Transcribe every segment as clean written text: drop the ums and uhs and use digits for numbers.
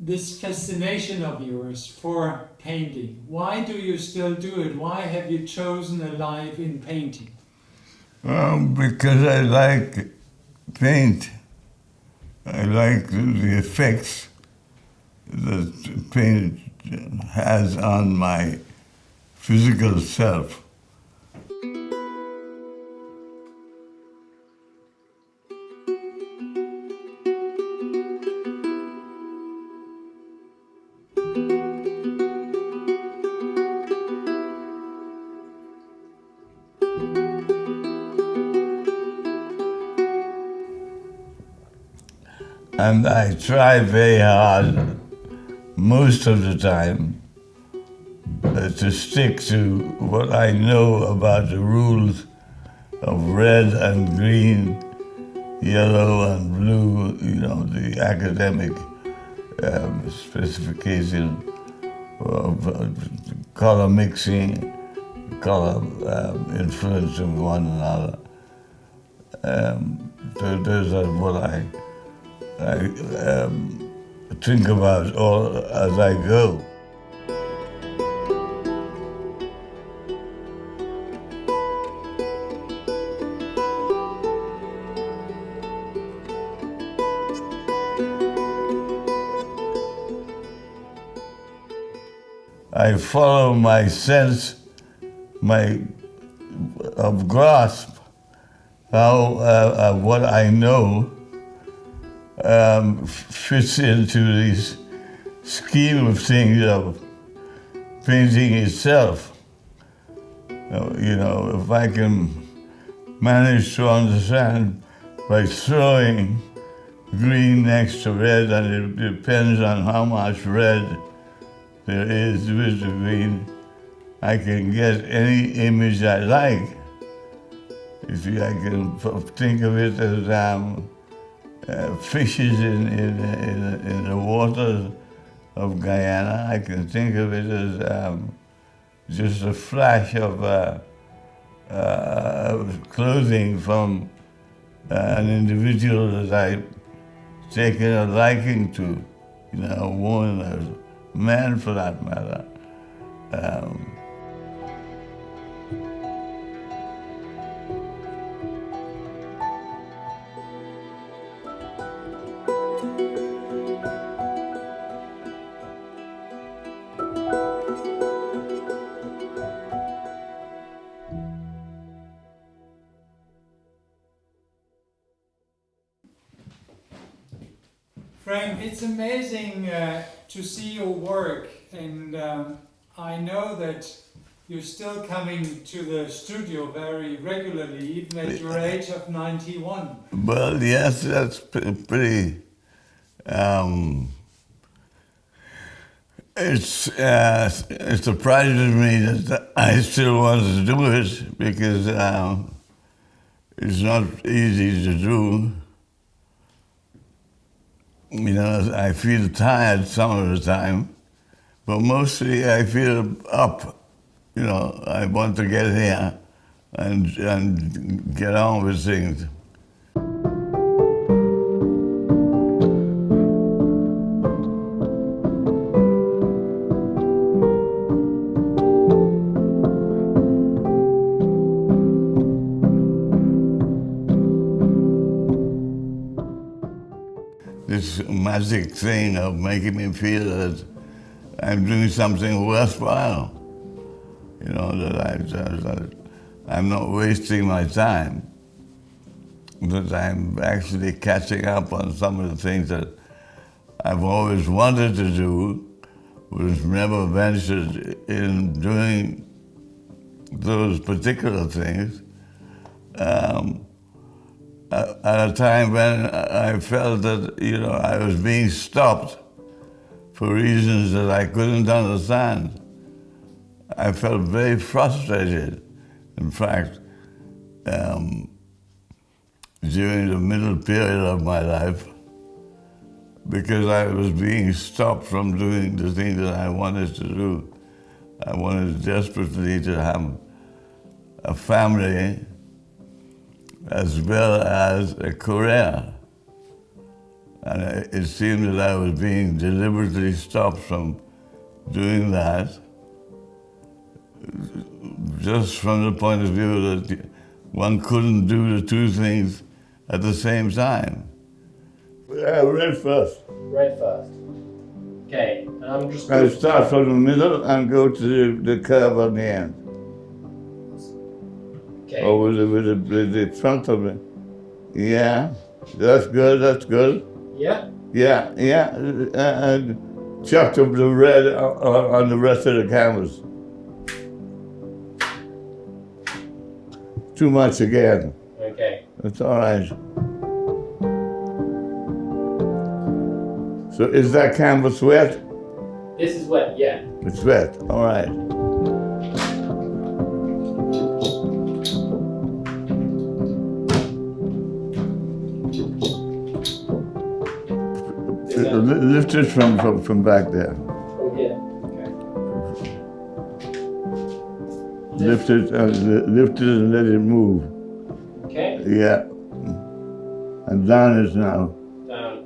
this fascination of yours for painting. Why do you still do it? Why have you chosen a life in painting? Because I like paint. I like the effects that paint has on my physical self. And I try very hard most of the time to stick to what I know about the rules of red and green, yellow and blue, the academic specification of color mixing, color influencing one another. So those are what I think about all as I go. I follow my sense, of grasp, how what I know fits into this scheme of things of painting itself. If I can manage to understand by throwing green next to red, and it depends on how much red there is with the green, I can get any image I like. I can think of it as fishes in the waters of Guyana. I can think of it as just a flash of clothing from an individual that I've taken a liking to, a woman or a man for that matter. Frank, it's amazing to see your work, and I know that you're still coming to the studio very regularly, even at your age of 91. Well, yes, that's pretty. It surprises me that I still want to do it because it's not easy to do. I feel tired some of the time, but mostly I feel up. I want to get here and get on with things. This magic thing of making me feel that I'm doing something worthwhile. That I'm not wasting my time, that I'm actually catching up on some of the things that I've always wanted to do, but never ventured in doing those particular things. At a time when I felt that, I was being stopped for reasons that I couldn't understand. I felt very frustrated, in fact, during the middle period of my life, because I was being stopped from doing the things that I wanted to do. I wanted desperately to have a family as well as a career. And it seemed that I was being deliberately stopped from doing that, just from the point of view that one couldn't do the two things at the same time. Red first. Red first. Okay, and I'm just I start from the middle and go to the curve on the end. okay. Or with the front of it. Yeah, that's good, that's good. Yeah? Yeah, yeah. And chucked up the red on the rest of the canvas. Too much again. Okay. That's all right. So is that canvas wet? This is wet, yeah. It's wet, all right. Lift it from back there. Oh, yeah. Okay. Lift it and let it move. Okay. Yeah. And down it now. Down.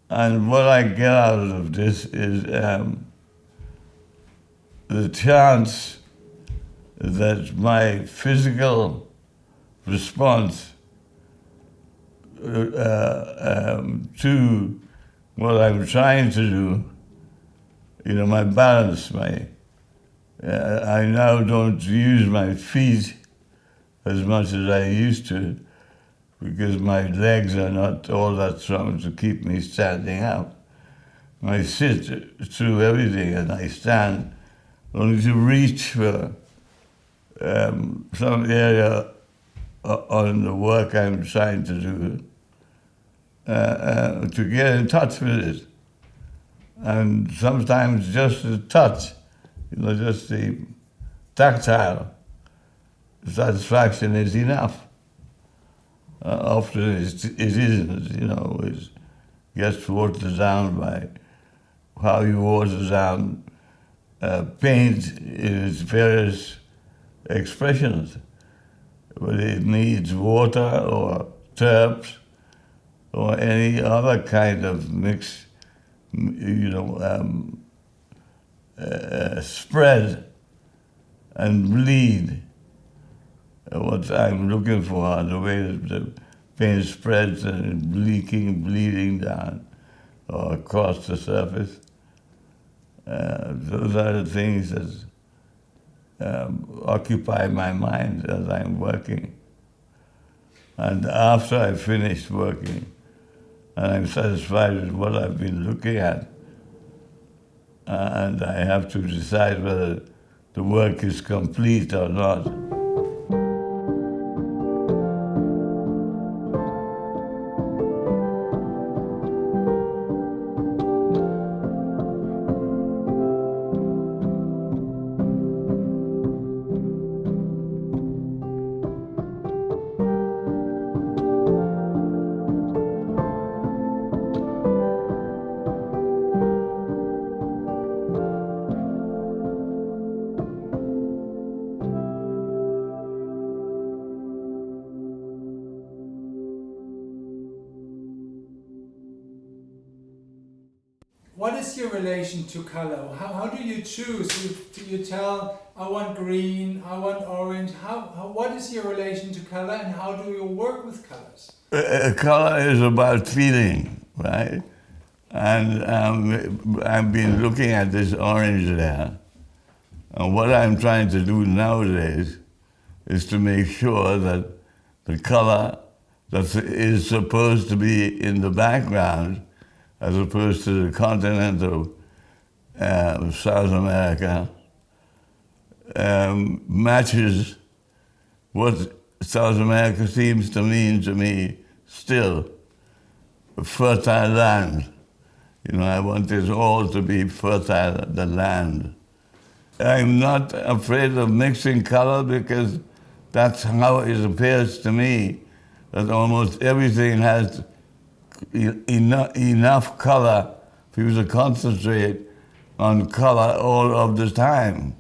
And what I get out of this is the chance that my physical response to what I'm trying to do, my balance, I now don't use my feet as much as I used to because my legs are not all that strong to keep me standing up. I sit through everything and I stand only to reach for some area on the work I'm trying to do, to get in touch with it. And sometimes just the touch, just the tactile satisfaction is enough. Often it isn't, it gets watered down by how you water down paint in its various expressions. But it needs water or terps or any other kind of mix, spread and bleed. What I'm looking for, the way that the paint spreads and bleeding down or across the surface. Those are the things that occupy my mind as I'm working. And after I finish working, and I'm satisfied with what I've been looking at, and I have to decide whether the work is complete or not. What is your relation to color? How do you choose? Do you tell, I want green, I want orange? What is your relation to color and how do you work with colors? Color is about feeling, right? And I've been looking at this orange there. And what I'm trying to do nowadays is to make sure that the color that is supposed to be in the background, as opposed to the continent of South America, matches what South America seems to mean to me still, fertile land. I want it all to be fertile, the land. I'm not afraid of mixing color because that's how it appears to me, that almost everything has enough color for you to concentrate on color all of the time.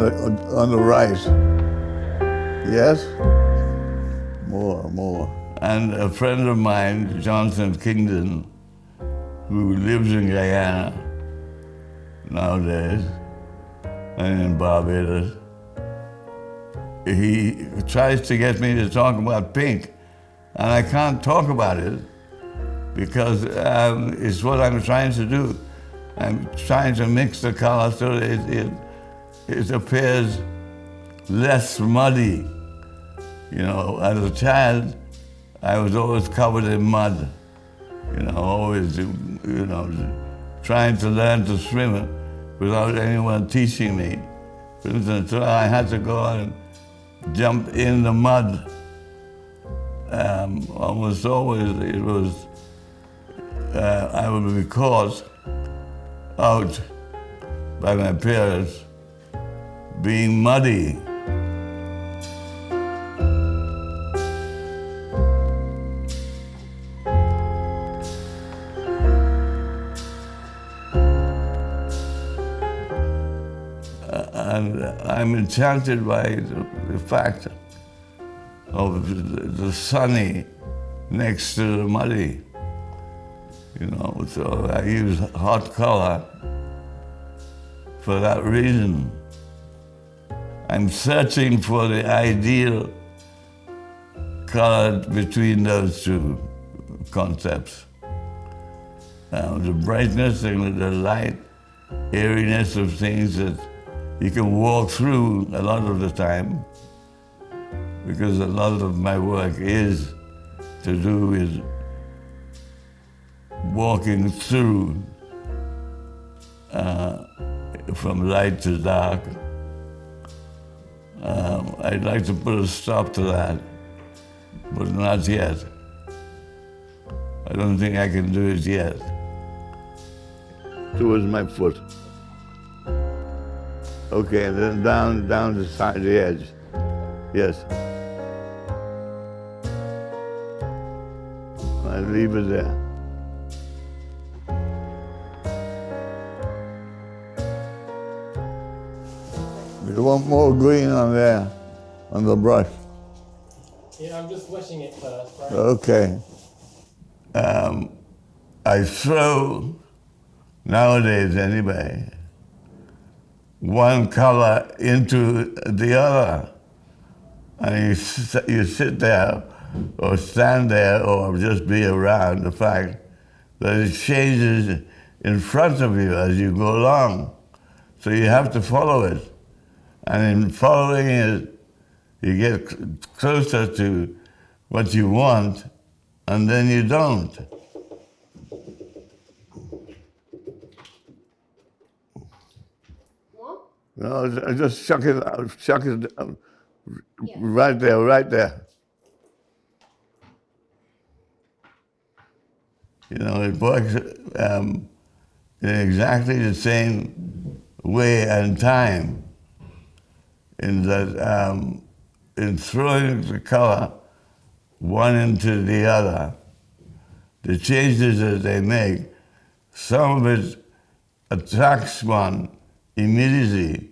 on the right. Yes? More. And a friend of mine, Johnson Kingdon, who lives in Guyana nowadays, and in Barbados, he tries to get me to talk about pink, and I can't talk about it because it's what I'm trying to do. I'm trying to mix the color so it appears less muddy. You know, as a child, I was always covered in mud. You know, always, trying to learn to swim without anyone teaching me. For instance, so I had to go and jump in the mud. Almost always it was, I would be caught out by my parents being muddy. And I'm enchanted by the fact of the sunny next to the muddy. You know, so I use hot color for that reason. I'm searching for the ideal color between those two concepts. The brightness and the light, airiness of things that you can walk through a lot of the time, because a lot of my work is to do with walking through from light to dark. I'd like to put a stop to that, but not yet. I don't think I can do it yet. Towards my foot. Okay, and then down the side, the edge. Yes. I leave it there. You want more green on there, on the brush? Yeah, I'm just wetting it first, right? Okay. I throw, nowadays anyway, one color into the other. And you sit there, or stand there, or just be around the fact that it changes in front of you as you go along. So you have to follow it. And in following it, you get closer to what you want, and then you don't. What? No, just chuck it out, Yeah. right there. You know, it works in exactly the same way and time, in that in throwing the color one into the other, the changes that they make, some of it attracts one immediately,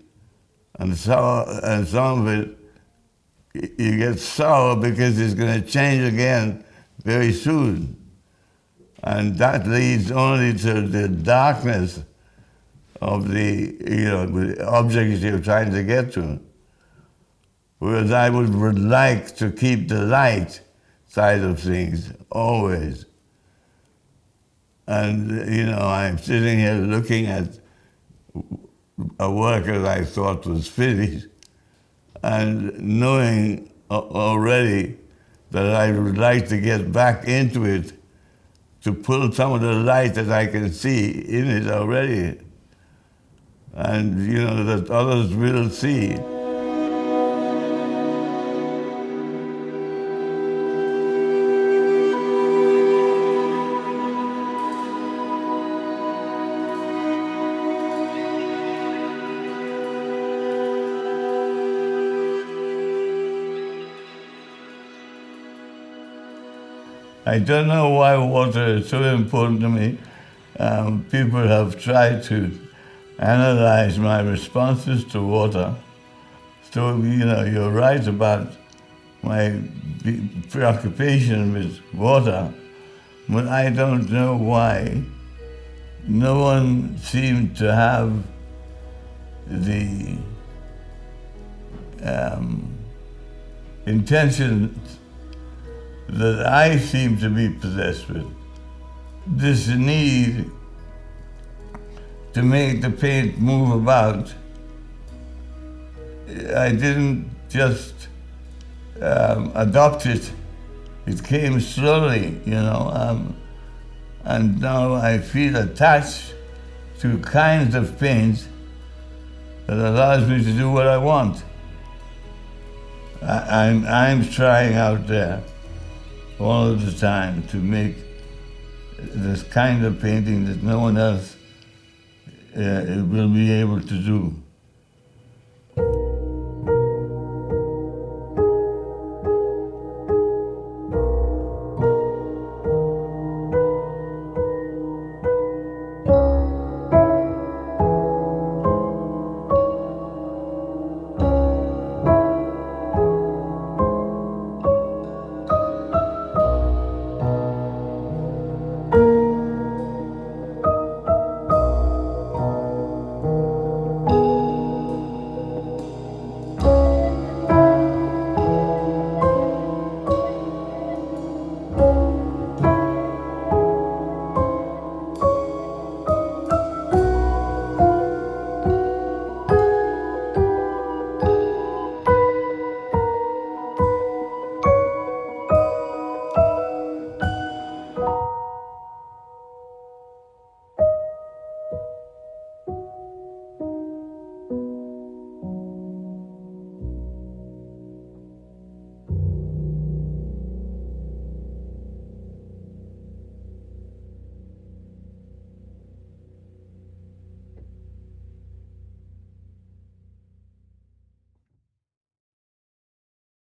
and some of it you get sour because it's going to change again very soon. And that leads only to the darkness of the objects you're trying to get to. Whereas I would like to keep the light side of things always. And, I'm sitting here looking at a work that I thought was finished, and knowing already that I would like to get back into it to pull some of the light that I can see in it already, and that others will see. I don't know why water is so important to me. People have tried to analyze my responses to water So, you're right about my preoccupation with water, but I don't know why no one seemed to have the intention that I seem to be possessed with. This need to make the paint move about. I didn't just adopt it. It came slowly, and now I feel attached to kinds of paint that allows me to do what I want. I'm trying out there all of the time to make this kind of painting that no one else will be able to do.